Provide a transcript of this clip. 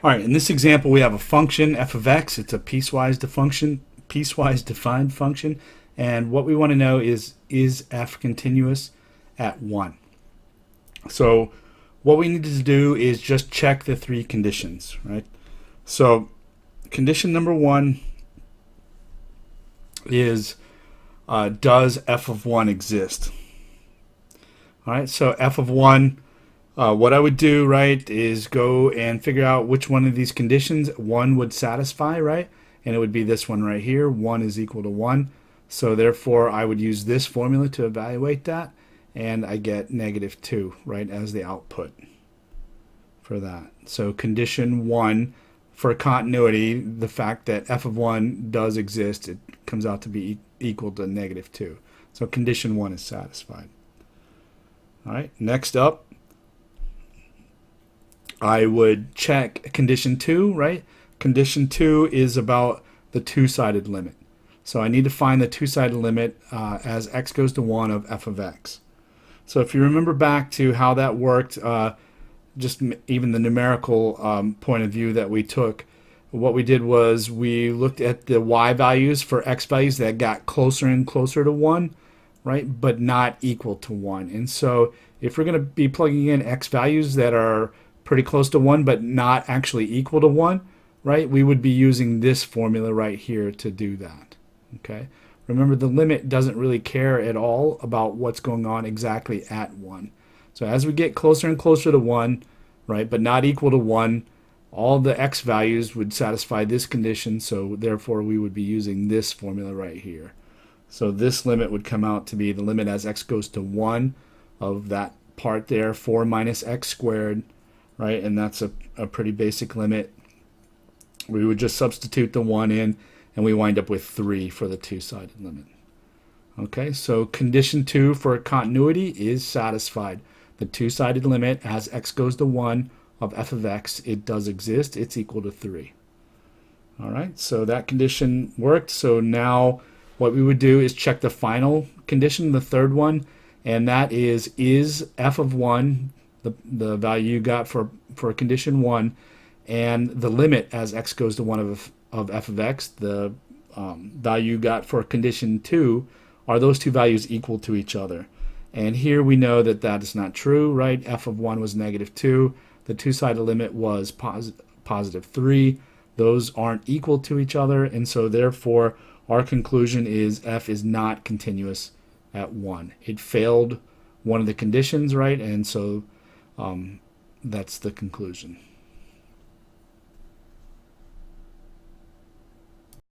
All right, in this example, we have a function f of x. It's a piecewise defined function, and what we want to know is f continuous at 1? So what we need to do is just check the three conditions, right? So condition number 1 is does f of 1 exist? All right, so f of 1, what I would do, right, is go and figure out which one of these conditions 1 would satisfy, right? And it would be this one right here. 1 is equal to 1. So therefore, I would use this formula to evaluate that, and I get -2, right, as the output for that. So condition 1, for continuity, the fact that f of 1 does exist, it comes out to be equal to -2. So condition 1 is satisfied. All right, next up, I would check condition 2, right? Condition 2 is about the two-sided limit. So I need to find the two-sided limit as x goes to 1 of f of x. So if you remember back to how that worked, just even the numerical point of view that we took, what we did was we looked at the y values for x values that got closer and closer to 1, right, but not equal to 1. And so if we're going to be plugging in x values that are pretty close to 1 but not actually equal to 1, right, we would be using this formula right here to do that. Okay, remember, the limit doesn't really care at all about what's going on exactly at 1. So as we get closer and closer to 1, right, but not equal to 1, all the x values would satisfy this condition, so therefore we would be using this formula right here. So this limit would come out to be the limit as x goes to 1 of that part there, 4 minus x squared, right? And that's a pretty basic limit. We would just substitute the 1 in, and we wind up with 3 for the two-sided limit. Okay, so condition 2 for continuity is satisfied. The two-sided limit as x goes to 1 of f of x, it does exist. It's equal to 3. All right, so that condition worked. So now what we would do is check the final condition, the third one, and that is f of 1, the value you got for condition 1, and the limit as x goes to 1 of f of x, the value you got for condition 2, are those two values equal to each other? And here we know that that is not true, right? F of 1 was -2. The two-sided limit was positive 3. Those aren't equal to each other, and so therefore our conclusion is f is not continuous at 1. It failed one of the conditions, right? And so that's the conclusion.